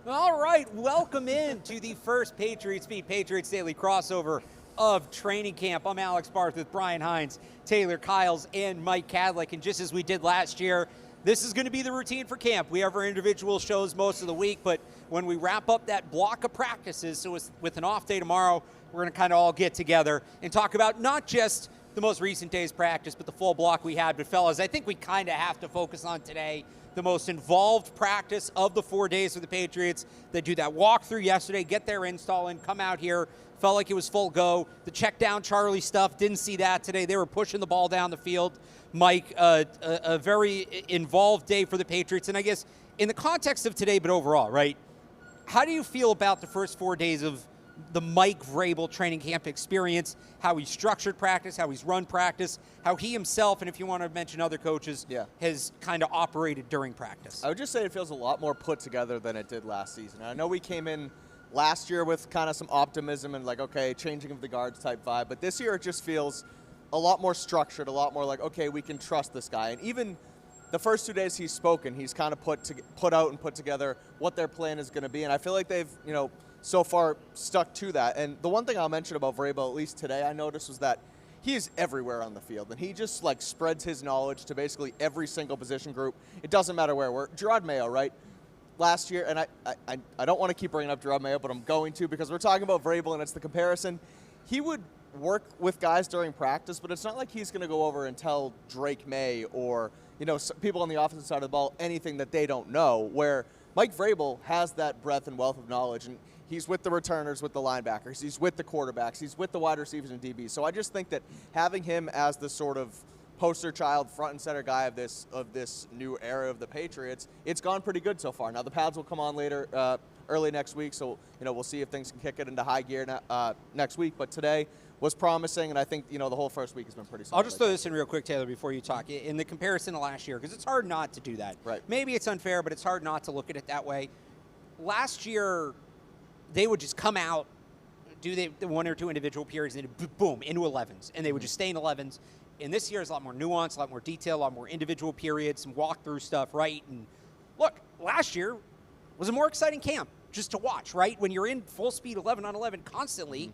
All right, welcome in to the first Patriots Beat Patriots Daily crossover of training camp. I'm Alex Barth with Brian Hines, Tayler Kyles, and Mike Kadlick. And just as we did last year, this is going to be the routine for camp. We have our individual shows most of the week, but when we wrap up that block of practices, so with an off day tomorrow, we're going to kind of all get together and talk about not just the most recent day's practice, but the full block we had. But fellas, I think we kind of have to focus on today, the most involved practice of the 4 days for the Patriots. They do that walkthrough yesterday, get their install in, come out here, felt like it was full go. The check down Charlie stuff, didn't see that today. They were pushing the ball down the field. Mike, a very involved day for the Patriots. And I guess in the context of today, but overall, right, how do you feel about the first 4 days of the Mike Vrabel training camp experience, how he's structured practice, how he's run practice, how he himself, and if you want to mention other coaches, has kind of operated during practice? I would just say it feels a lot more put together than it did last season. I know we came in last year with kind of some optimism and like, okay, changing of the guards type vibe, but this year it just feels a lot more structured, a lot more like, okay, we can trust this guy. And even the first 2 days he's spoken, he's kind of put out and put together what their plan is going to be, and I feel like they've, so far stuck to that. And the one thing I'll mention about Vrabel, at least today, I noticed was that he is everywhere on the field, and he just like spreads his knowledge to basically every single position group. It doesn't matter where we're. Gerard Mayo, right? Last year, and I don't want to keep bringing up Gerard Mayo, but I'm going to because we're talking about Vrabel and it's the comparison. He would work with guys during practice, but it's not like he's going to go over and tell Drake May or people on the offensive side of the ball anything that they don't know, where Mike Vrabel has that breadth and wealth of knowledge, and he's with the returners, with the linebackers, he's with the quarterbacks, he's with the wide receivers and DBs. So I just think that having him as the sort of poster child, front and center guy of this new era of the Patriots, it's gone pretty good so far. Now the pads will come on later, early next week, so we'll see if things can kick it into high gear next week. But today was promising, and I think the whole first week has been pretty solid. I'll just throw this in real quick, Taylor, before you talk. In the comparison to last year, because it's hard not to do that. Right. Maybe it's unfair, but it's hard not to look at it that way. Last year, they would just come out, do the one or two individual periods, and boom, into 11s. And they would just stay in 11s. And this year is a lot more nuance, a lot more detail, a lot more individual periods, some walkthrough stuff, right? And look, last year was a more exciting camp just to watch, right? When you're in full speed 11 on 11 constantly,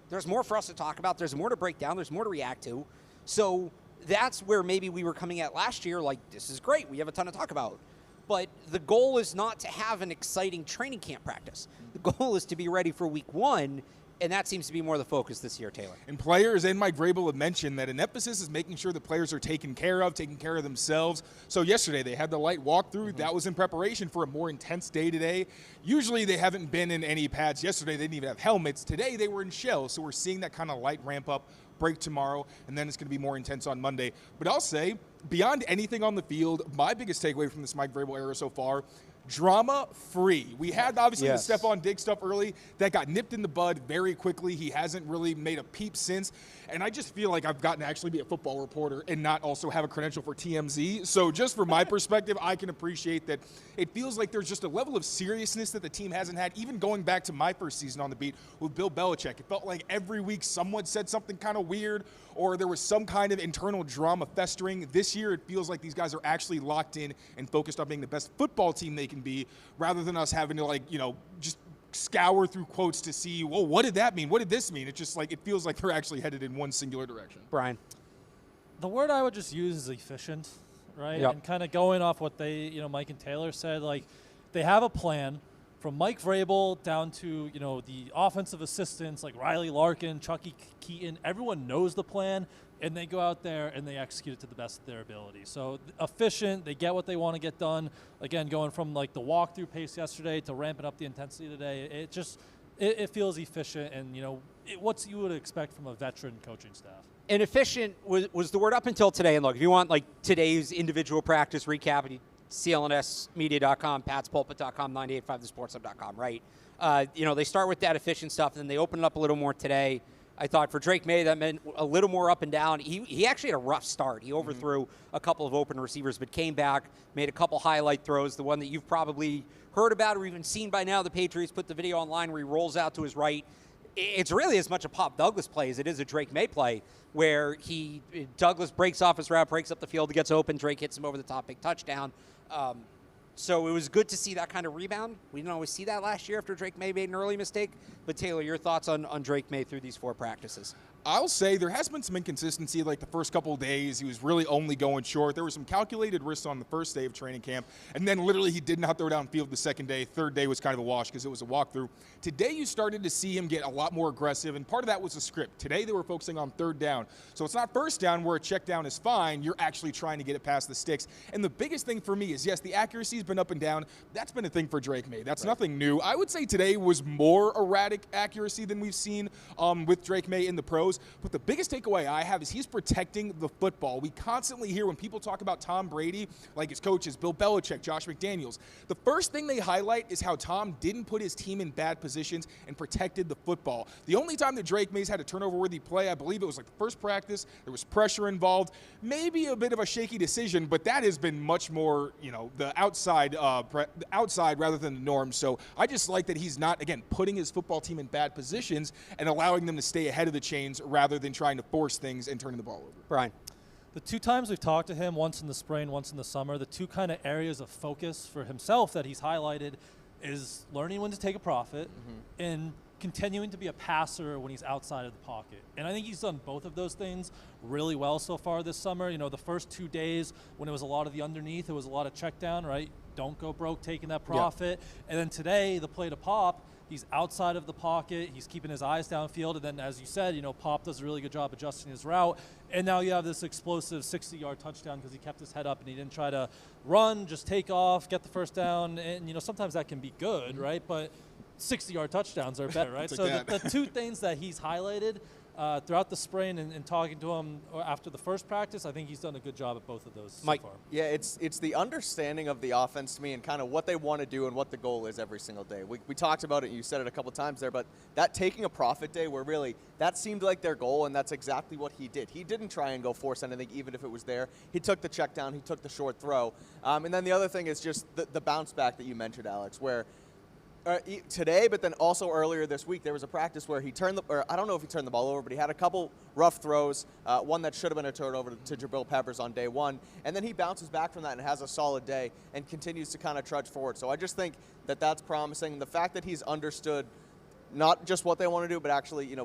there's more for us to talk about. There's more to break down. There's more to react to. So that's where maybe we were coming at last year, like, this is great. We have a ton to talk about. But the goal is not to have an exciting training camp practice. The goal is to be ready for week one, and that seems to be more the focus this year, Taylor. And players and Mike Vrabel have mentioned that an emphasis is making sure the players are taken care of themselves. So yesterday they had the light walkthrough. That was in preparation for a more intense day today. Usually they haven't been in any pads. Yesterday they didn't even have helmets. Today they were in shells. So we're seeing that kind of light ramp up, break tomorrow, and then it's going to be more intense on Monday. But I'll say, beyond anything on the field, my biggest takeaway from this Mike Vrabel era so far, drama-free. We had, obviously, the Stephon Diggs stuff early. That got nipped in the bud very quickly. He hasn't really made a peep since. And I just feel like I've gotten to actually be a football reporter and not also have a credential for TMZ. So just from my perspective, I can appreciate that it feels like there's just a level of seriousness that the team hasn't had, even going back to my first season on the beat with Bill Belichick. It felt like every week someone said something kind of weird or there was some kind of internal drama festering. This year, it feels like these guys are actually locked in and focused on being the best football team they can be, rather than us having to, just scour through quotes to see, well, what did that mean? What did this mean? It's just like, it feels like they're actually headed in one singular direction. Brian? The word I would just use is efficient, right? Yep. And kind of going off what they, Mike and Taylor said, like, they have a plan from Mike Vrabel down to, the offensive assistants like Riley Larkin, Chucky Keaton. Everyone knows the plan, and they go out there and they execute it to the best of their ability. So efficient, they get what they want to get done. Again, going from like the walkthrough pace yesterday to ramping up the intensity today, it feels efficient and, what you would expect from a veteran coaching staff. And efficient was the word up until today. And look, if you want like today's individual practice recap, CLNSmedia.com, patspulpit.com, 985thesportshub.com, right? They start with that efficient stuff, and then they open it up a little more today. I thought for Drake May, that meant a little more up and down. He actually had a rough start. He overthrew a couple of open receivers, but came back, made a couple highlight throws. The one that you've probably heard about or even seen by now, the Patriots put the video online where he rolls out to his right. It's really as much a Pop Douglas play as it is a Drake May play, where Douglas breaks off his route, breaks up the field, gets open, Drake hits him over the top, big touchdown. So it was good to see that kind of rebound. We didn't always see that last year after Drake Maye made an early mistake. But Taylor, your thoughts on Drake Maye through these 4 practices? I'll say there has been some inconsistency. Like the first couple of days, he was really only going short. There were some calculated risks on the first day of training camp, and then literally he did not throw downfield the second day. Third day was kind of a wash because it was a walkthrough. Today you started to see him get a lot more aggressive, and part of that was the script. Today they were focusing on third down. So it's not first down where a check down is fine. You're actually trying to get it past the sticks. And the biggest thing for me is, yes, the accuracy's been up and down. That's been a thing for Drake Maye. That's nothing new. I would say today was more erratic accuracy than we've seen with Drake Maye in the pros. But the biggest takeaway I have is he's protecting the football. We constantly hear when people talk about Tom Brady, like his coaches, Bill Belichick, Josh McDaniels, the first thing they highlight is how Tom didn't put his team in bad positions and protected the football. The only time that Drake Maye's had a turnover-worthy play, I believe it was like the first practice. There was pressure involved, maybe a bit of a shaky decision, but that has been much more, the outside rather than the norm. So I just like that he's not, again, putting his football team in bad positions and allowing them to stay ahead of the chains rather than trying to force things and turning the ball over. Brian. The 2 times we've talked to him, once in the spring, once in the summer, the 2 kind of areas of focus for himself that he's highlighted is learning when to take a profit and continuing to be a passer when he's outside of the pocket. And I think he's done both of those things really well so far this summer. The first 2 days when it was a lot of the underneath, it was a lot of check down, right? Don't go broke taking that profit. Yeah. And then today, the play to Pop, he's outside of the pocket. He's keeping his eyes downfield. And then, as you said, Pop does a really good job adjusting his route. And now you have this explosive 60-yard touchdown because he kept his head up and he didn't try to run, just take off, get the first down. And, sometimes that can be good, right? But 60-yard touchdowns are better, right? So the 2 things that he's highlighted throughout the spring and talking to him after the first practice, I think he's done a good job at both of those Mike. so far. Yeah, it's the understanding of the offense to me and kind of what they want to do and what the goal is every single day. We talked about it, you said it a couple times there, but that taking a profit day where really that seemed like their goal, and that's exactly what he did. He didn't try and go force anything, even if it was there. He took the check down, he took the short throw. And then the other thing is just the bounce back that you mentioned, Alex, where today, but then also earlier this week, there was a practice where he I don't know if he turned the ball over, but he had a couple rough throws, one that should have been a turnover to Jabril Peppers on day 1, and then he bounces back from that and has a solid day and continues to kind of trudge forward. So I just think that that's promising. The fact that he's understood not just what they want to do, but actually,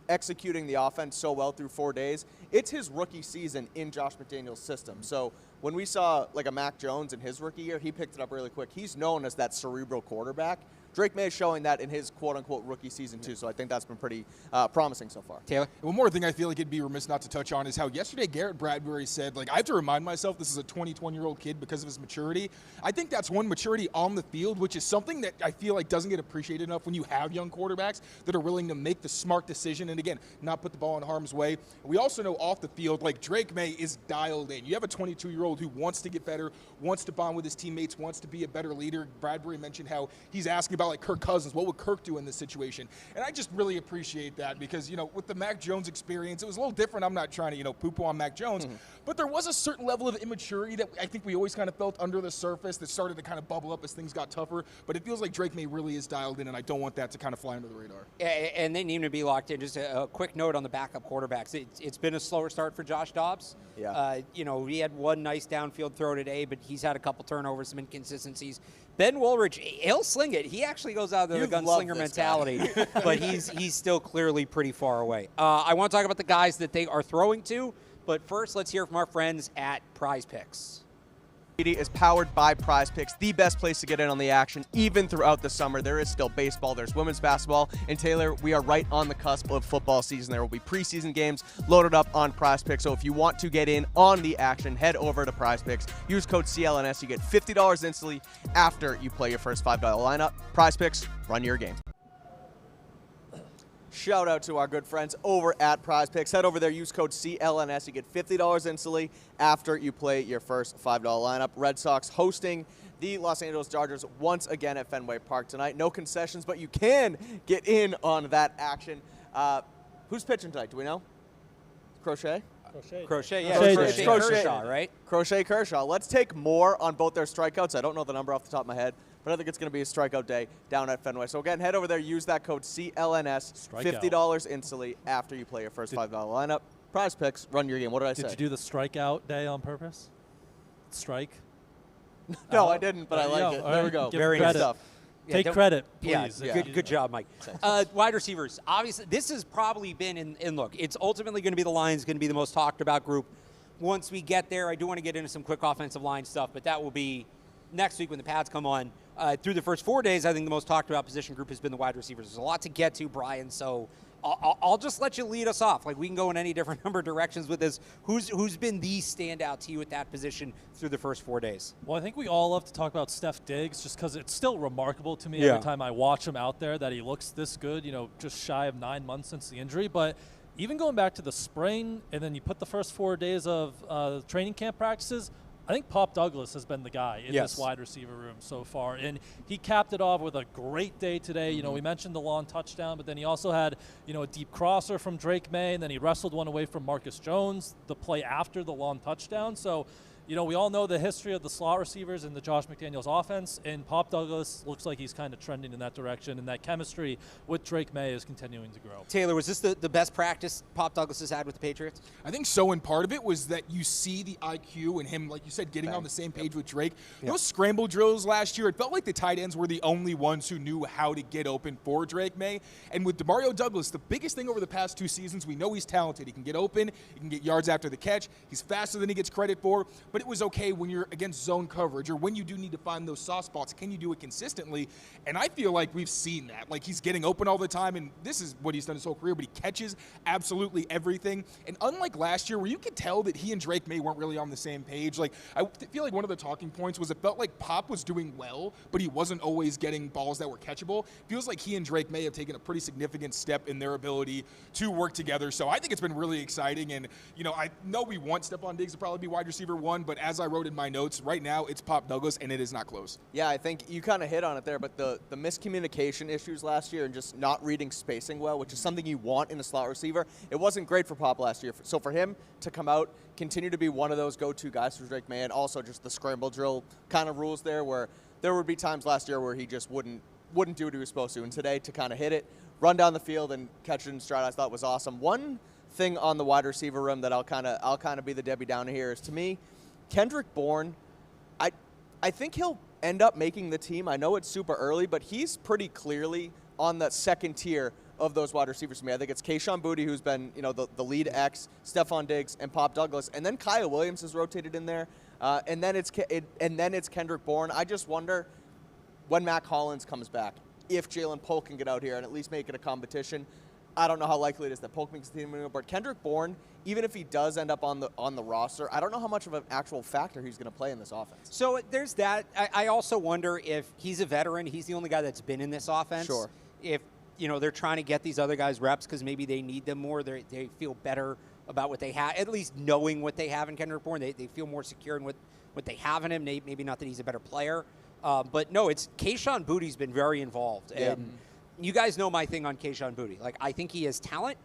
executing the offense so well through 4 days. It's his rookie season in Josh McDaniels' system. So when we saw like a Mac Jones in his rookie year, he picked it up really quick. He's known as that cerebral quarterback. Drake Maye is showing that in his quote-unquote rookie season too, so I think that's been pretty promising so far. Taylor? One more thing I feel like it'd be remiss not to touch on is how yesterday Garrett Bradbury said, I have to remind myself this is a 21-year-old kid because of his maturity. I think that's one, maturity on the field, which is something that I feel like doesn't get appreciated enough when you have young quarterbacks that are willing to make the smart decision and, again, not put the ball in harm's way. We also know off the field, Drake Maye is dialed in. You have a 22-year-old who wants to get better, wants to bond with his teammates, wants to be a better leader. Bradbury mentioned how he's asking about, Kirk Cousins, what would Kirk do in this situation? And I just really appreciate that because, with the Mac Jones experience, it was a little different. I'm not trying to, poo-poo on Mac Jones, but there was a certain level of immaturity that I think we always kind of felt under the surface that started to kind of bubble up as things got tougher. But it feels like Drake Maye really is dialed in, and I don't want that to kind of fly under the radar. And they need to be locked in. Just a quick note on the backup quarterbacks. It's been a slower start for Josh Dobbs. Yeah. He had one nice downfield throw today, but he's had a couple turnovers, some inconsistencies. Ben Woolridge, he'll sling it. He actually goes out there with the gunslinger mentality, but he's still clearly pretty far away. I want to talk about the guys that they are throwing to, but first let's hear from our friends at Prize Picks. Is powered by Prize Picks, the best place to get in on the action, even throughout the summer. There is still baseball, there's women's basketball, and Taylor, we are right on the cusp of football season. There will be preseason games loaded up on Prize Picks, so if you want to get in on the action, head over to Prize Picks. Use code CLNS, you get $50 instantly after you play your first $5 lineup. Prize Picks, run your game. Shout out to our good friends over at Prize Picks. Head over there, use code CLNS. You get $50 instantly after you play your first $5 lineup. Red Sox hosting the Los Angeles Dodgers once again at Fenway Park tonight. No concessions, but you can get in on that action. Who's pitching tonight? Do we know? Crochet, yeah. Crochet Kershaw, right? Crochet Kershaw. Let's take more on both their strikeouts. I don't know the number off the top of my head, but I think it's going to be a strikeout day down at Fenway. So, again, head over there, use that code CLNS, $50 instantly after you play your first $5 lineup. Prize Picks, run your game. What did I say? Did you do the strikeout day on purpose? Strike? No, I didn't, but I like it. All There right, we go. give Very credit. good stuff. Take don't- credit, Yeah, please. good job, Mike. Wide receivers. Obviously, this has probably been in look. It's ultimately going to be the Lions, going to be the most talked about group. Once we get there, I do want to get into some quick offensive line stuff, but that will be next week when the Pats come on. Through the first 4 days, I think the most talked about position group has been the wide receivers. There's a lot to get to, Brian, so I'll just let you lead us off. Like, we can go in any different number of directions with this. Who's been the standout to you at that position through the first 4 days? Well, I think we all love to talk about Steph Diggs just because it's still remarkable to me Yeah. every time I watch him out there that he looks this good, just shy of 9 months since the injury. But even going back to the spring, and then you put the first 4 days of training camp practices, I think Pop Douglas has been the guy in Yes. this wide receiver room so far. And he capped it off with a great day today. We mentioned the long touchdown, but then he also had, a deep crosser from Drake May, and then he wrestled one away from Marcus Jones, the play after the long touchdown. So, we all know the history of the slot receivers in the Josh McDaniels offense, and Pop Douglas looks like he's kind of trending in that direction, and that chemistry with Drake May is continuing to grow. Taylor, was this the best practice Pop Douglas has had with the Patriots? I think so, and part of it was that you see the IQ and him, like you said, getting on the same page with Drake. Those scramble drills last year, it felt like the tight ends were the only ones who knew how to get open for Drake May. And with DeMario Douglas, the biggest thing over the past 2 seasons, we know he's talented. He can get open, he can get yards after the catch, he's faster than he gets credit for, but it was okay when you're against zone coverage or when you do need to find those soft spots. Can you do it consistently? And I feel like we've seen that. Like, he's getting open all the time, and this is what he's done his whole career, but he catches absolutely everything. And unlike last year, where you could tell that he and Drake May weren't really on the same page, like, I feel like one of the talking points was it felt like Pop was doing well, but he wasn't always getting balls that were catchable. Feels like he and Drake May have taken a pretty significant step in their ability to work together. So I think it's been really exciting. And, I know we want Stephon Diggs to probably be wide receiver 1, but as I wrote in my notes, right now it's Pop Douglas, and it is not close. Yeah, I think you kind of hit on it there, but the miscommunication issues last year and just not reading spacing well, which is something you want in a slot receiver, it wasn't great for Pop last year. So for him to come out, continue to be one of those go-to guys for Drake May, and also just the scramble drill kind of rules there, where there would be times last year where he just wouldn't do what he was supposed to, and today to kind of hit it, run down the field, and catch it in stride, I thought was awesome. One thing on the wide receiver room that I'll kind of be the Debbie Downer here is, to me, Kendrick Bourne, I think he'll end up making the team. I know it's super early, but he's pretty clearly on the second tier of those wide receivers to me. I think it's Kayshon Boutte, who's been the lead X, Stephon Diggs, and Pop Douglas, and then Kyle Williams is rotated in there, and then it's Kendrick Bourne. I just wonder when Mac Hollins comes back, if Jalen Polk can get out here and at least make it a competition. I don't know how likely it is that Polk makes the team, but Kendrick Bourne, even if he does end up on the roster, I don't know how much of an actual factor he's going to play in this offense. So there's that. I also wonder if he's a veteran. He's the only guy that's been in this offense. Sure. If they're trying to get these other guys reps because maybe they need them more, they feel better about what they have, at least knowing what they have in Kendrick Bourne. They feel more secure in what they have in him. Maybe not that he's a better player, but no, it's Kayshon Boutte's been very involved. Yeah. And you guys know my thing on Kayshon Boutte. Like, I think he has talent,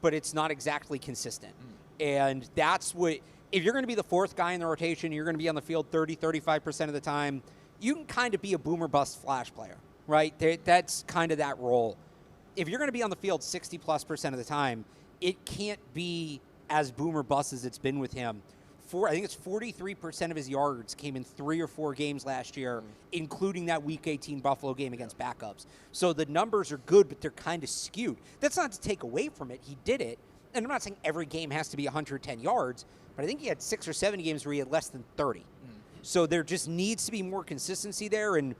but it's not exactly consistent. And that's what, if you're going to be the fourth guy in the rotation, you're going to be on the field 35% of the time, you can kind of be a boomer bust flash player, right? That's kind of that role. If you're going to be on the field 60+% of the time, it can't be as boomer bust as it's been with him. I think it's 43% of his yards came in 3 or 4 games last year, including that Week 18 Buffalo game against backups. So the numbers are good, but they're kind of skewed. That's not to take away from it. He did it. And I'm not saying every game has to be 110 yards, but I think he had 6 or 7 games where he had less than 30. So there just needs to be more consistency there. And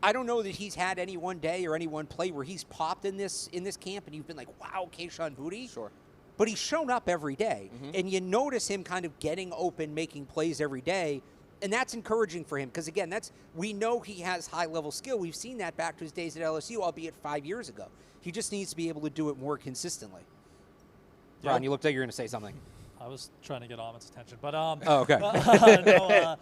I don't know that he's had any one day or any one play where he's popped in this camp and you've been like, wow, Kayshon Boutte. Sure. But he's shown up every day, and you notice him kind of getting open, making plays every day, and that's encouraging for him because, again, we know he has high-level skill. We've seen that back to his days at LSU, albeit 5 years ago. He just needs to be able to do it more consistently. Yeah. Ron, you looked like you were going to say something. I was trying to get Ahmed's attention, but Oh, okay.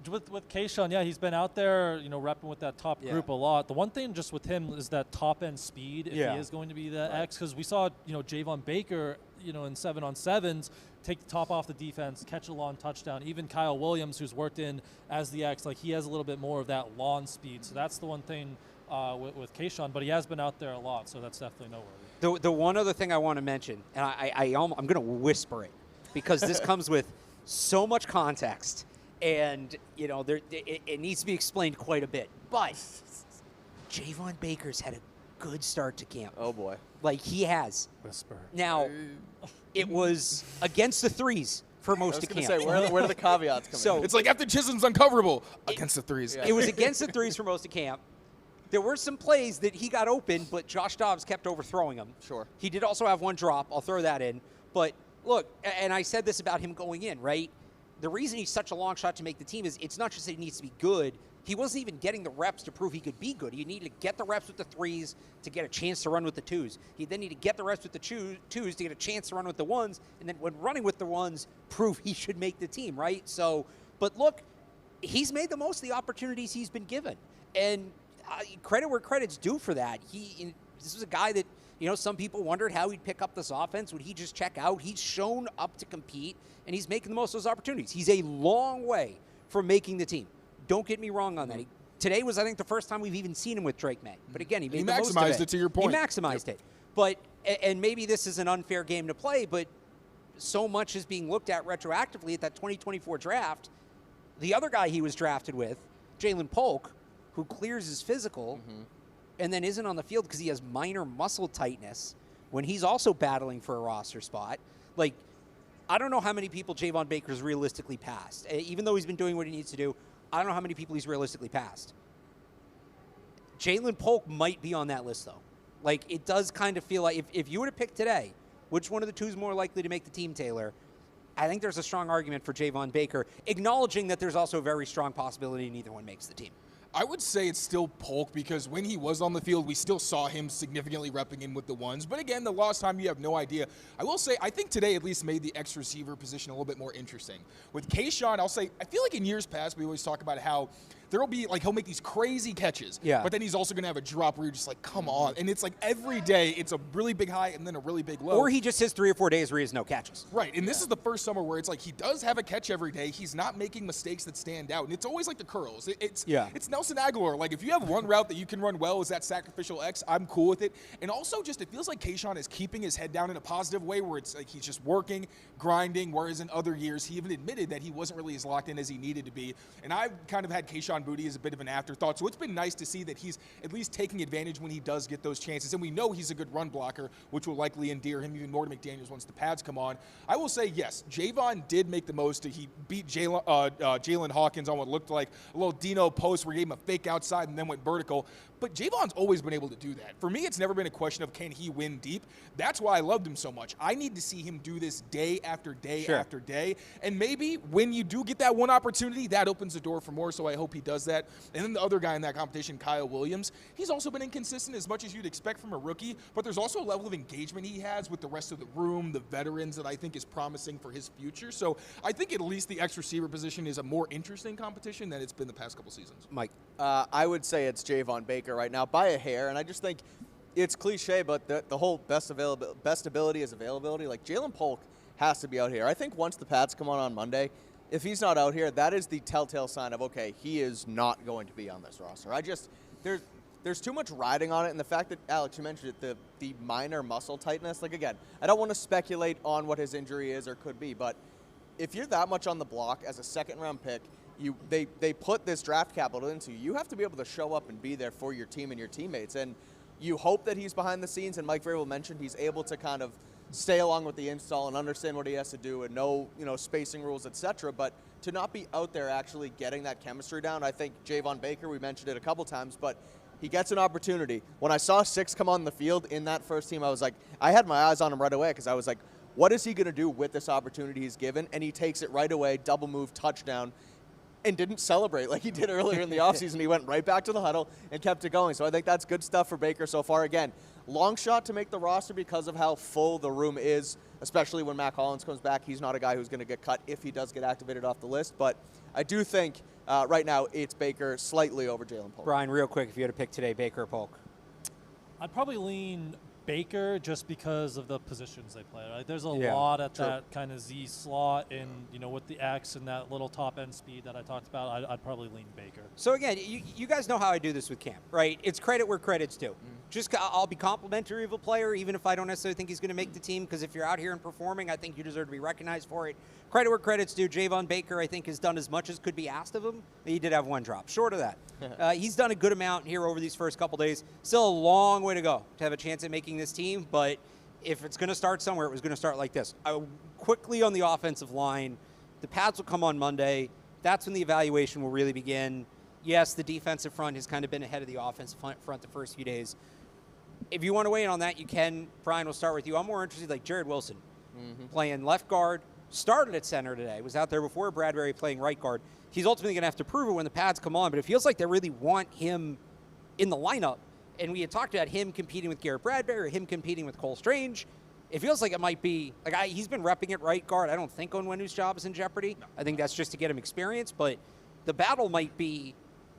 With Kayshon, yeah, he's been out there, repping with that top group a lot. The one thing just with him is that top end speed. If he is going to be the X, because we saw, Javon Baker, in 7-on-7s, take the top off the defense, catch a long touchdown. Even Kyle Williams, who's worked in as the X, like he has a little bit more of that long speed. So that's the one thing with Kayshon, but he has been out there a lot, so that's definitely noteworthy. The one other thing I want to mention, and I'm going to whisper it because this comes with so much context. And, you know, it needs to be explained quite a bit. But Javon Baker's had a good start to camp. Oh, boy. Like, he has. Whisper. Now, it was against the threes for most of camp. I was going to say, where do the caveats come So- in? It's like after Chisholm's uncoverable against the threes. Yeah. It was against the threes for most of camp. There were some plays that he got open, but Josh Dobbs kept overthrowing him. Sure. He did also have one drop. I'll throw that in. But look, and I said this about him going in, right? The reason he's such a long shot to make the team is it's not just that he needs to be good. He wasn't even getting the reps to prove he could be good. He needed to get the reps with the threes to get a chance to run with the twos. He then needed to get the reps with the twos to get a chance to run with the ones. And then when running with the ones, prove he should make the team, right? So, but look, he's made the most of the opportunities he's been given. And credit where credit's due for that. This was a guy that, you know, some people wondered how he'd pick up this offense. Would he just check out? He's shown up to compete, and he's making the most of those opportunities. He's a long way from making the team. Don't get me wrong on that. Today was, I think, the first time we've even seen him with Drake May. But again, he made the most of maximized it, to your point. He maximized it. But, and maybe this is an unfair game to play, but so much is being looked at retroactively at that 2024 draft. The other guy he was drafted with, Jalen Polk, who clears his physical and then isn't on the field because he has minor muscle tightness when he's also battling for a roster spot. Like, I don't know how many people Javon Baker's realistically passed. Even though he's been doing what he needs to do, I don't know how many people he's realistically passed. Jalen Polk might be on that list, though. Like, it does kind of feel like if you were to pick today, which one of the two is more likely to make the team, Taylor? I think there's a strong argument for Javon Baker, acknowledging that there's also a very strong possibility neither one makes the team. I would say it's still Polk because when he was on the field, we still saw him significantly repping in with the ones. But again, the last time you have no idea. I will say, I think today at least made the X receiver position a little bit more interesting. With Kayshawn, I'll say, I feel like in years past, we always talk about how there'll be, like, he'll make these crazy catches. Yeah. But then he's also going to have a drop where you're just like, come on. And it's like every day, it's a really big high and then a really big low. Or he just has 3 or 4 days where he has no catches. Right, and this is the first summer where it's like he does have a catch every day. He's not making mistakes that stand out, and it's always like the curls. It's Nelson Aguilar. Like, if you have one route that you can run well is that sacrificial X, I'm cool with it. And also, just it feels like Kayshawn is keeping his head down in a positive way where it's like he's just working, grinding, whereas in other years he even admitted that he wasn't really as locked in as he needed to be. And I've kind of had Kayshawn Boutte as a bit of an afterthought, so it's been nice to see that he's at least taking advantage when he does get those chances. And we know he's a good run blocker, which will likely endear him even more to McDaniels once the pads come on. I will say, yes, Javon did make the most. He beat Jalen Hawkins on what looked like a little Dino post where he gave him a fake outside and then went vertical. But Javon's always been able to do that. For me, it's never been a question of can he win deep. That's why I loved him so much. I need to see him do this day after day after day. And maybe when you do get that one opportunity, that opens the door for more, so I hope he does that. And then the other guy in that competition, Kyle Williams, he's also been inconsistent as much as you'd expect from a rookie, but there's also a level of engagement he has with the rest of the room, the veterans, that I think is promising for his future. So I think at least the X receiver position is a more interesting competition than it's been the past couple seasons. Mike. I would say it's Javon Baker right now by a hair, and I just think it's cliche, but the whole best ability is availability. Like, Jalen Polk has to be out here. I think once the pads come on Monday, if he's not out here, that is the telltale sign of, okay, he is not going to be on this roster. There's too much riding on it, and the fact that, Alex, you mentioned it, the minor muscle tightness. Like, again, I don't want to speculate on what his injury is or could be, but if you're that much on the block as a second-round pick, they put this draft capital into you. You have to be able to show up and be there for your team and your teammates, and you hope that he's behind the scenes, and Mike Vrabel mentioned he's able to kind of stay along with the install and understand what he has to do and know, spacing rules, etc. But to not be out there actually getting that chemistry down, I think Javon Baker, we mentioned it a couple times, but he gets an opportunity. When I saw 6 come on the field in that first team, I was like, I had my eyes on him right away because I was like, what is he going to do with this opportunity he's given? And he takes it right away, double move, touchdown, and didn't celebrate like he did earlier in the offseason. He went right back to the huddle and kept it going. So I think that's good stuff for Baker so far. Again, long shot to make the roster because of how full the room is, especially when Mac Hollins comes back. He's not a guy who's going to get cut if he does get activated off the list. But I do think right now it's Baker slightly over Jalen Polk. Brian, real quick, if you had to pick today, Baker or Polk? I'd probably lean Baker just because of the positions they play. Right? There's a lot at that kind of Z slot, and with the X and that little top end speed that I talked about, I'd probably lean Baker. So again, you guys know how I do this with camp, right? It's credit where credit's due. I'll be complimentary of a player, even if I don't necessarily think he's going to make the team, because if you're out here and performing, I think you deserve to be recognized for it. Credit where credit's due. Javon Baker, I think, has done as much as could be asked of him. He did have one drop. Short of that, he's done a good amount here over these first couple days. Still a long way to go to have a chance at making this team, but if it's going to start somewhere, it was going to start like this. Quickly on the offensive line, the pads will come on Monday. That's when the evaluation will really begin. Yes, the defensive front has kind of been ahead of the offensive front the first few days. If you want to weigh in on that, you can. Brian, we'll start with you. I'm more interested, like Jared Wilson, playing left guard, started at center today, was out there before Bradbury playing right guard. He's ultimately going to have to prove it when the pads come on, but it feels like they really want him in the lineup. And we had talked about him competing with Garrett Bradbury, or him competing with Cole Strange. It feels like it might be, he's been repping at right guard. I don't think Onwenu's job is in jeopardy. No. I think that's just to get him experience, but the battle might be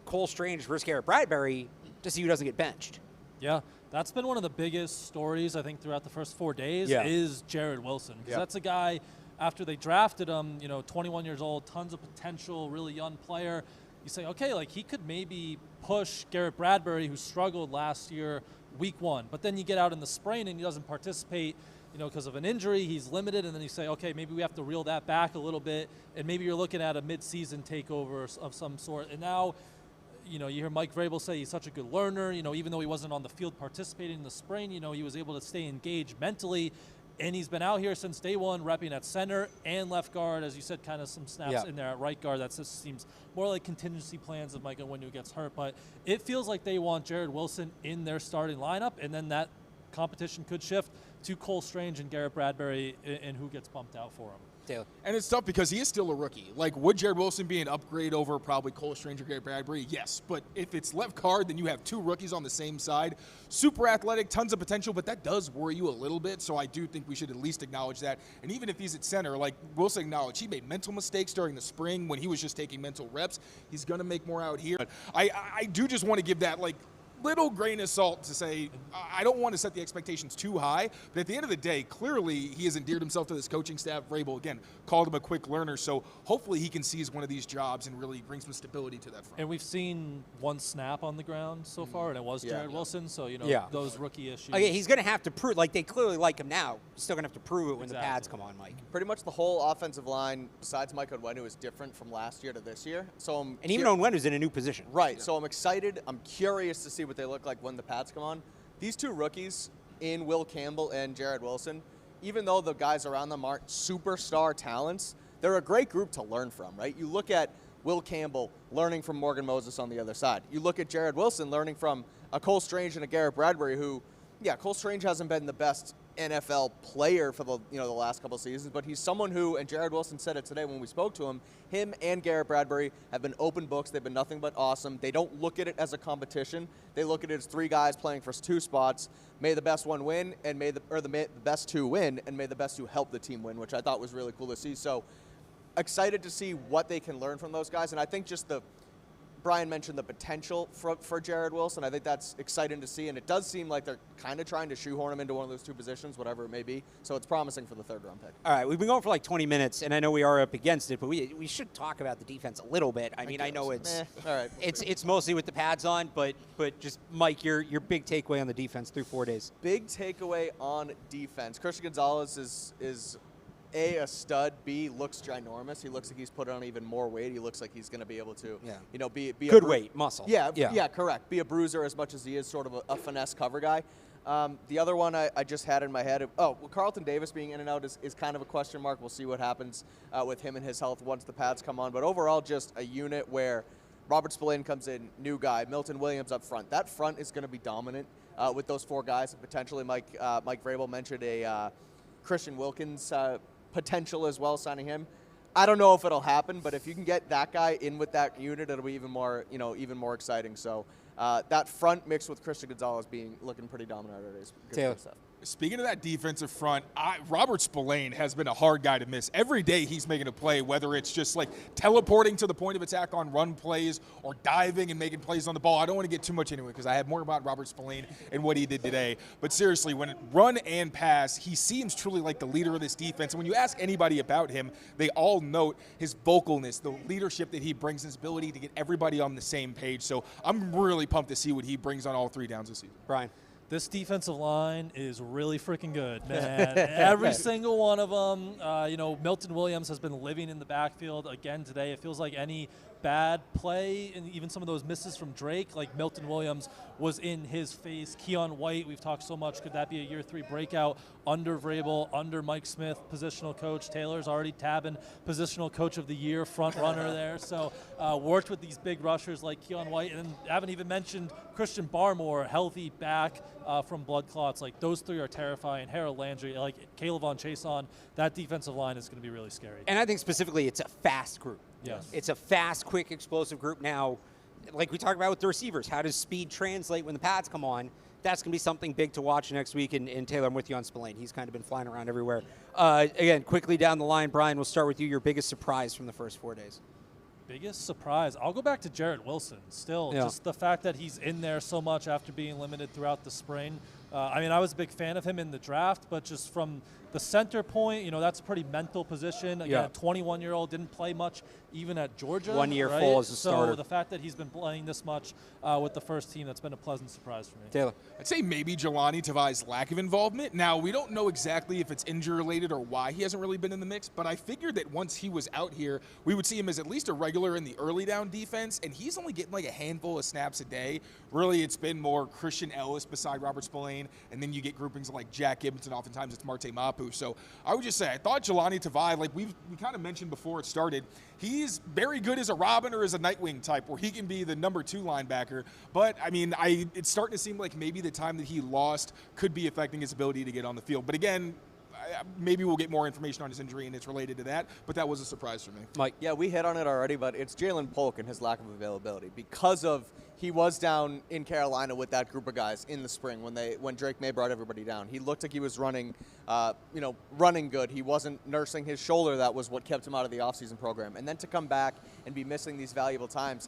Cole Strange versus Garrett Bradbury to see who doesn't get benched. Yeah, that's been one of the biggest stories, I think, throughout the first 4 days is Jared Wilson. Because that's a guy, after they drafted him, 21 years old, tons of potential, really young player. You say, okay, like he could maybe push Garrett Bradbury, who struggled last year, week 1. But then you get out in the spring and he doesn't participate, because of an injury. He's limited. And then you say, okay, maybe we have to reel that back a little bit. And maybe you're looking at a mid-season takeover of some sort. And now, you hear Mike Vrabel say he's such a good learner. Even though he wasn't on the field participating in the spring, he was able to stay engaged mentally. And he's been out here since day one, repping at center and left guard. As you said, kind of some snaps in there at right guard. That just seems more like contingency plans of Mike Onwenu gets hurt. But it feels like they want Jared Wilson in their starting lineup, and then that competition could shift to Cole Strange and Garrett Bradbury and who gets bumped out for him. Taylor. And it's tough because he is still a rookie. Like, would Jared Wilson be an upgrade over probably Cole Strange or Garrett Bradbury? Yes. But if it's left guard, then you have 2 rookies on the same side. Super athletic, tons of potential, but that does worry you a little bit. So I do think we should at least acknowledge that. And even if he's at center, like Wilson acknowledged, he made mental mistakes during the spring when he was just taking mental reps. He's going to make more out here. But I do just want to give that, little grain of salt to say I don't want to set the expectations too high, but at the end of the day, clearly he has endeared himself to this coaching staff. Vrabel, again, called him a quick learner, so hopefully he can seize one of these jobs and really bring some stability to that front. And we've seen 1 snap on the ground so far, and it was Jared Wilson, so, those rookie issues. Okay, he's going to have to prove, they clearly like him now. He's still going to have to prove it when the pads come on, Mike. Pretty much the whole offensive line, besides Mike Onwenu, is different from last year to this year. So and even Onwenu's in a new position. Right, so I'm excited. I'm curious to see what they look like when the pads come on. These 2 rookies in Will Campbell and Jared Wilson, even though the guys around them aren't superstar talents, they're a great group to learn from, right? You look at Will Campbell learning from Morgan Moses on the other side. You look at Jared Wilson learning from a Cole Strange and a Garrett Bradbury who, Cole Strange hasn't been the best NFL player for the last couple of seasons, but he's someone who, and Jared Wilson said it today when we spoke to him and Garrett Bradbury have been open books. They've been nothing but awesome. They don't look at it as a competition. They look at it as 3 guys playing for 2 spots. May the best one win, and the best 2 win, and may the best 2 help the team win, which I thought was really cool to see. So excited to see what they can learn from those guys, and I think just Brian mentioned the potential for Jared Wilson. I think that's exciting to see, and it does seem like they're kind of trying to shoehorn him into one of those 2 positions, whatever it may be. So it's promising for the 3rd round pick. All right, we've been going for 20 minutes, and I know we are up against it, but we should talk about the defense a little bit. I know it's all right. It's mostly with the pads on, but just Mike, your big takeaway on the defense through 4 days. Big takeaway on defense. Christian Gonzalez is A, stud, B, looks ginormous. He looks like he's put on even more weight. He looks like he's going to be able to, be good weight, muscle. Yeah, correct. Be a bruiser as much as he is sort of a finesse cover guy. The other one I just had in my head, Carlton Davis being in and out is kind of a question mark. We'll see what happens with him and his health once the pads come on. But overall, just a unit where Robert Spillane comes in, new guy, Milton Williams up front. That front is going to be dominant with those 4 guys. And potentially, Mike Vrabel mentioned a Christian Wilkins potential as well, signing him. I don't know if it'll happen, but if you can get that guy in with that unit, it'll be even more exciting. So that front mixed with Christian Gonzalez looking pretty dominant already. Good stuff. Speaking of that defensive front, Robert Spillane has been a hard guy to miss. Every day he's making a play, whether it's just teleporting to the point of attack on run plays or diving and making plays on the ball. I don't want to get too much into it because I have more about Robert Spillane and what he did today. But seriously, when it run and pass, he seems truly like the leader of this defense. And when you ask anybody about him, they all note his vocalness, the leadership that he brings, his ability to get everybody on the same page. So I'm really pumped to see what he brings on all 3 downs this season. Brian. This defensive line is really freaking good, man. Every single one of them. Milton Williams has been living in the backfield again today. It feels like any bad play and even some of those misses from Drake, like Milton Williams was in his face. Keon White, we've talked so much, could that be a year 3 breakout under Vrabel, under Mike Smith, positional coach. Taylor's already tabbing positional coach of the year, front runner there. So worked with these big rushers like Keon White, and haven't even mentioned Christian Barmore, healthy back from blood clots. Like, those 3 are terrifying. Harold Landry, like Caleb Von Chason, that defensive line is going to be really scary. And I think specifically it's a fast group. Yes. It's a fast, quick, explosive group. Now, like we talked about with the receivers, how does speed translate when the pads come on? That's going to be something big to watch next week. And Taylor, I'm with you on Spillane. He's kind of been flying around everywhere. Again, quickly down the line, Brian, we'll start with you. Your biggest surprise from the first 4 days. Biggest surprise, I'll go back to Jarrett Wilson. Still, just the fact that he's in there so much after being limited throughout the spring. I was a big fan of him in the draft, but just from the center point, that's a pretty mental position. Again, 21-year-old, didn't play much even at Georgia. 1 year right? full as a starter. So the fact that he's been playing this much with the first team, that's been a pleasant surprise for me. Taylor. I'd say maybe Jelani Tavai's lack of involvement. Now, we don't know exactly if it's injury-related or why he hasn't really been in the mix, but I figured that once he was out here, we would see him as at least a regular in the early down defense, and he's only getting like a handful of snaps a day. Really, it's been more Christian Ellis beside Robert Spillane, and then you get groupings like Jack Gibbons, and oftentimes it's Marte Mapu. So I would just say, I thought Jelani Tavai, like we kind of mentioned before it started, he's very good as a Robin or as a Nightwing type, where he can be the number 2 linebacker. But, it's starting to seem like maybe the time that he lost could be affecting his ability to get on the field. But again, maybe we'll get more information on his injury and it's related to that, but that was a surprise for me. Mike. Yeah, we hit on it already, but it's Jalen Polk and his lack of availability because of he was down in Carolina with that group of guys in the spring when Drake May brought everybody down. He looked like he was running good. He wasn't nursing his shoulder. That was what kept him out of the offseason program. And then to come back and be missing these valuable times,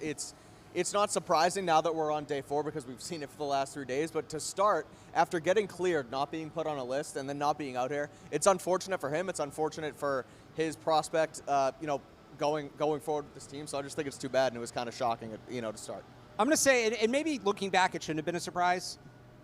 it's not surprising now that we're on day 4 because we've seen it for the last 3 days. But to start, after getting cleared, not being put on a list, and then not being out here, it's unfortunate for him. It's unfortunate for his prospect, going forward with this team. So I just think it's too bad, and it was kind of shocking, to start. I'm going to say, and maybe looking back, it shouldn't have been a surprise,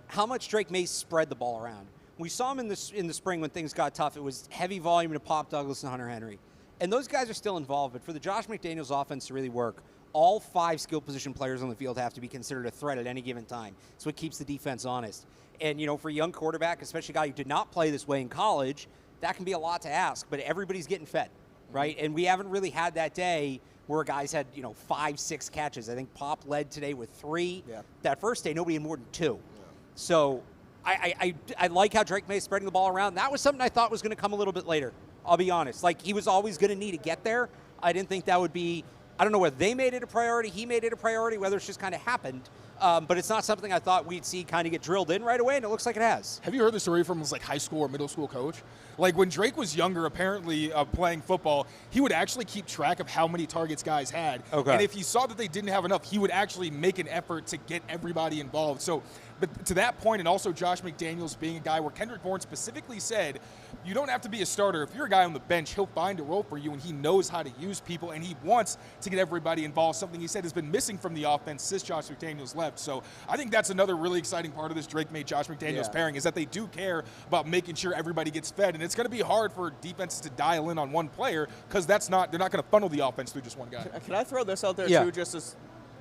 how much Drake May spread the ball around. We saw him in the spring when things got tough. It was heavy volume to Pop Douglas and Hunter Henry. And those guys are still involved. But for the Josh McDaniels offense to really work, all 5 skill position players on the field have to be considered a threat at any given time. It's what keeps the defense honest. And, for a young quarterback, especially a guy who did not play this way in college, that can be a lot to ask. But everybody's getting fed, right? And we haven't really had that day where guys had, 5, 6 catches. I think Pop led today with 3. Yeah. That first day, nobody had more than 2. Yeah. So I like how Drake May is spreading the ball around. That was something I thought was going to come a little bit later, I'll be honest. Like, he was always going to need to get there. I didn't think that would be, I don't know whether they made it a priority, he made it a priority, whether it's just kind of happened. But it's not something I thought we'd see kind of get drilled in right away, and it looks like it has. Have you heard the story from his high school or middle school coach? Like, when Drake was younger, apparently playing football, he would actually keep track of how many targets guys had. Okay. And if he saw that they didn't have enough, he would actually make an effort to get everybody involved. So, but to that point, and also Josh McDaniels being a guy where Kendrick Bourne specifically said, you don't have to be a starter. If you're a guy on the bench, he'll find a role for you, and he knows how to use people, and he wants to get everybody involved, something he said has been missing from the offense since Josh McDaniels left. So I think that's another really exciting part of this Drake May-Josh McDaniels pairing, is that they do care about making sure everybody gets fed, and it's going to be hard for defenses to dial in on one player because they're not going to funnel the offense through just one guy. Can I throw this out there too, just as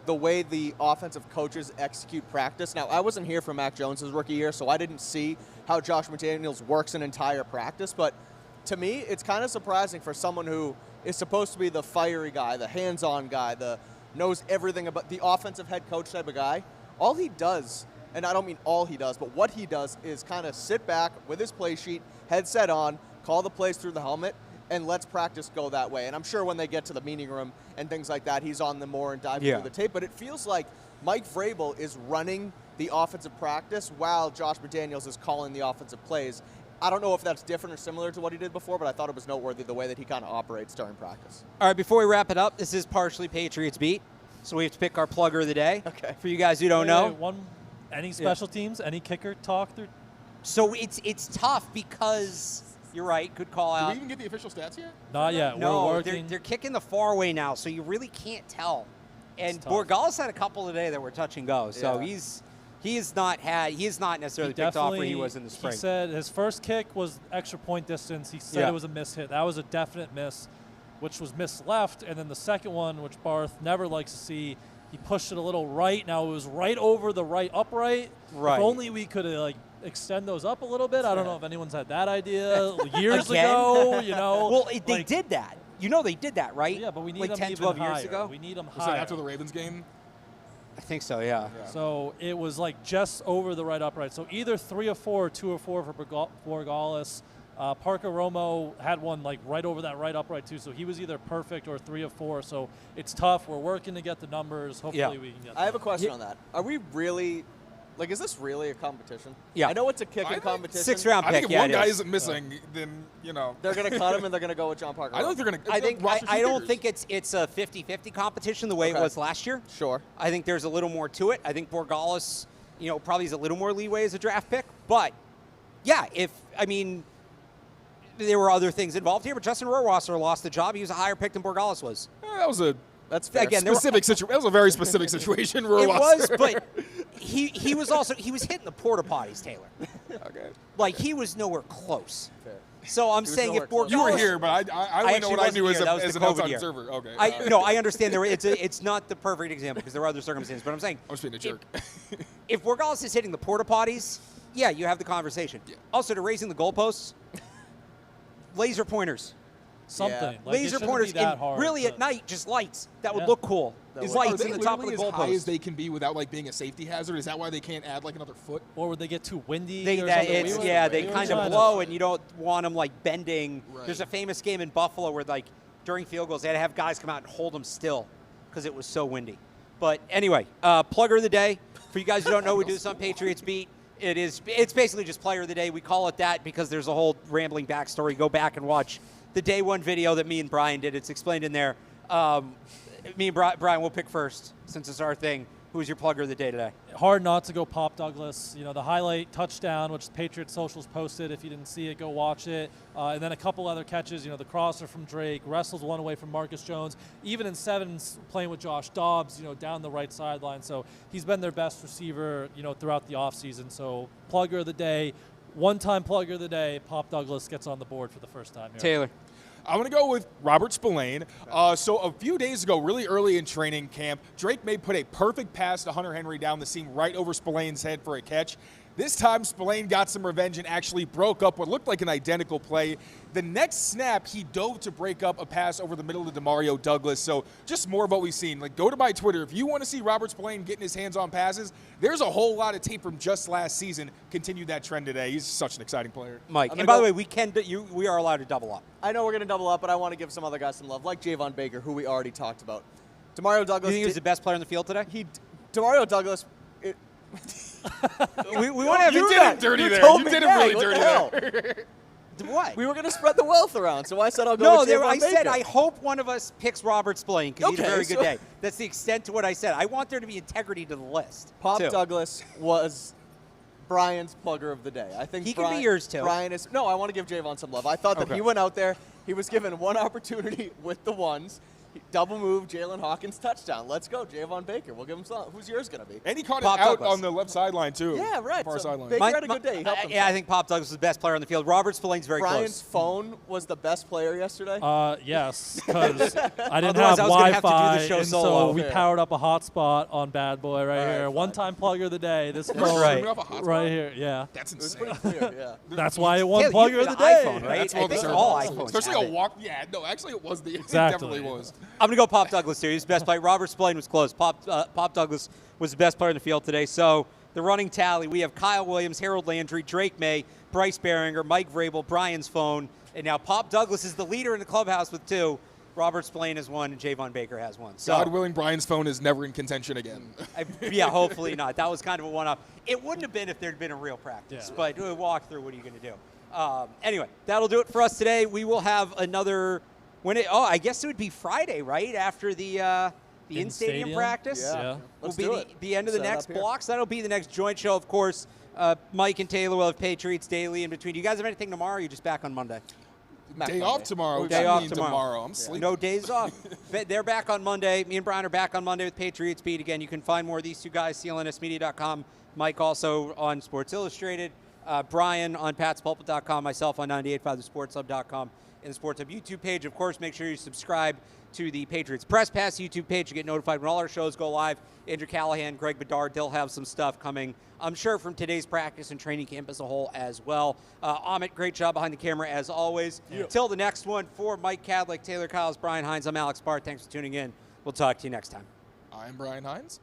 the way the offensive coaches execute practice? Now, I wasn't here for Mac Jones' rookie year, so I didn't see how Josh McDaniels works an entire practice, but to me, it's kind of surprising for someone who is supposed to be the fiery guy, the hands-on guy, the knows everything about the offensive head coach type of guy. All he does, and I don't mean all he does, but what he does is kind of sit back with his play sheet, headset on, call the plays through the helmet, and let's practice go that way. And I'm sure when they get to the meeting room and things like that, he's on them more and diving through the tape. But it feels like Mike Vrabel is running the offensive practice while Josh McDaniels is calling the offensive plays. I don't know if that's different or similar to what he did before, but I thought it was noteworthy the way that he kind of operates during practice. All right, before we wrap it up, this is partially Patriots Beat, so we have to pick our plugger of the day. Okay. For you guys who don't know. Any special teams, any kicker talk through? So it's tough because you're right. Good call out. Do we even get the official stats yet? Not yet. No, we're working. they're kicking the far away now, so you really can't tell. And Borgalis had a couple today that were touch and go, so he's he has not necessarily picked off where he was in the spring. He said his first kick was extra point distance. He said it was a miss hit. That was a definite miss, which was missed left. And then the second one, which Barth never likes to see, he pushed it a little right. Now it was right over the right upright. Right. If only we could extend those up a little bit. I don't know if anyone's had that idea years ago. Well, they did that. They did that, right? Yeah, but we need like them 10, even 12 higher. years ago. We need them Was higher. that after the Ravens game? I think so, yeah. So it was just over the right upright. So either 3 or 4 or 2 or 4 for Borgalis. Parker Romo had one right over that right upright too. So he was either perfect or 3 or 4. So it's tough. We're working to get the numbers. Hopefully we can get I have a question on that. Are we really, is this really a competition? Yeah. I know it's a kicking competition. 6th round I pick, think if one guy isn't missing, then, They're going to cut him and they're going to go with John Parker. I don't think they're going to. I don't think it's a 50-50 competition the way it was last year. Sure. I think there's a little more to it. I think Borgalis, probably has a little more leeway as a draft pick. But, yeah, there were other things involved here, but Justin Rohrwasser lost the job. He was a higher pick than Borgalis was. That's fair. Again, Specific situation. That was a very specific situation. It was, but he was hitting the porta potties, Taylor. Okay. He was nowhere close. Fair. So I'm saying if Borgalis, You were here, but I only know what I knew as an outside year. observer. Okay. I understand it's not the perfect example because there are other circumstances, but I'm saying I'm just being a jerk. If Borgalis is hitting the porta potties, yeah, you have the conversation. Yeah. Also, to raising the goalposts, laser pointers. something. Laser pointers, that hard, really at night, just lights. That would Yeah. look cool. Is Lights are in they the top of the literally as high as goalpost. they can be without being a safety hazard? Is that why they can't add another foot? Or would they get too windy? They or something? they We were kind trying of to- blow, and you don't want them bending. Right. There's a famous game in Buffalo where during field goals they had to have guys come out and hold them still because it was so windy. But anyway, plugger of the day. For you guys who don't know, we do this on Patriots Beat. It's basically just player of the day. We call it that because there's a whole rambling backstory. Go back and watch the day one video that me and Brian did. It's explained in there. Me and Brian, we'll pick first since it's our thing. Who's your plugger of the day today? Hard not to go Pop Douglas. The highlight touchdown, which Patriots Socials posted. If you didn't see it, go watch it. And then a couple other catches. The crosser from Drake, wrestles one away from Marcus Jones. Even in sevens, playing with Josh Dobbs, down the right sideline. So he's been their best receiver, throughout the offseason. So plugger of the day, one-time plugger of the day, Pop Douglas gets on the board for the first time here. Taylor. I'm going to go with Robert Spillane. So a few days ago, really early in training camp, Drake May put a perfect pass to Hunter Henry down the seam right over Spillane's head for a catch. This time, Spillane got some revenge and actually broke up what looked like an identical play. The next snap, he dove to break up a pass over the middle to DeMario Douglas. So just more of what we've seen. Go to my Twitter. If you want to see Robert Spillane getting his hands on passes, there's a whole lot of tape from just last season. Continue that trend today. He's such an exciting player. Mike, and by the way, we are allowed to double up. I know we're going to double up, but I want to give some other guys some love, like Javon Baker, who we already talked about. DeMario Douglas. You think he was the best player on the field today? DeMario Douglas. We want to have You you did him dirty there. told You me did him that. really What dirty the hell? there. What? We were going to spread the wealth around, so I said I'll go No, with Javon I said Baker. I hope one of us picks Robert Spillane because he had a Okay, very good so- day. That's the extent to what I said. I want there to be integrity to the list. Pop too. Douglas was Brian's plugger of the day. I think He can be yours, too. Brian is. No, I want to give Javon some love. I thought that Okay. he went out there. He was given one opportunity with the ones. Double move, Jalen Hawkins touchdown. Let's go, Javon Baker. We'll give him some. Who's yours going to be? And he caught Pop it out Douglas. on the left sideline, too. Yeah, right. Far So sideline. Baker had a good day. He helped yeah, himself. I think Pop Douglas was the best player on the field. Robert Spillane's very Brian's close. phone was the best player yesterday. Yes, because I didn't Otherwise, have I was gonna have to do Wi-Fi, the show and solo. so we Fair. powered up a hotspot on Bad Boy right All right, here. fine. One-time plugger of the day. This phone right. Off a hotspot? right here. Yeah, That's it was insane. pretty clear, yeah. that's why it won Taylor, plugger you've of the got day. an iPhone, right? That's I well think deserved. all iPhones Especially have a it. walk. Yeah, no, actually, it was the. Exactly. It definitely was. I'm going to go Pop Douglas here. He's the best player. Robert Spillane was close. Pop Douglas was the best player in the field today. So the running tally, we have Kyle Williams, Harold Landry, Drake May, Bryce Behringer, Mike Vrabel, Brian's phone, and now Pop Douglas is the leader in the clubhouse with 2. Robert Spillane has 1, and Javon Baker has 1. So, God willing, Brian's phone is never in contention again. yeah, hopefully not. That was kind of a one-off. It wouldn't have been if there'd been a real practice, Yeah. but we'll walk through. What are you going to do? Anyway, that'll do it for us today. We will have another I guess it would be Friday, right after the in-stadium In-stadium? practice. Yeah. Will Let's be do it. the end of the Set it next up here. blocks. That'll be the next joint show, of course. Mike and Taylor will have Patriots Daily in between. Do you guys have anything tomorrow? Or are you just back on Monday? Back Day Monday. off tomorrow. Day I off mean tomorrow. I'm sleeping. No days off. They're back on Monday. Me and Brian are back on Monday with Patriots Beat. Again, you can find more of these two guys, CLNSmedia.com. Mike also on Sports Illustrated. Brian on patspulpit.com. Myself on 98.5thesportshub.com. And the Sports Hub YouTube page. Of course, make sure you subscribe to the Patriots Press Pass YouTube page to get notified when all our shows go live. Andrew Callahan, Greg Bedard, they'll have some stuff coming, I'm sure, from today's practice and training camp as a whole as well. Amit, great job behind the camera as always. Till the next one, for Mike Kadlick, Tayler Kyles, Brian Hines, I'm Alex Barth. Thanks for tuning in. We'll talk to you next time. I'm Brian Hines.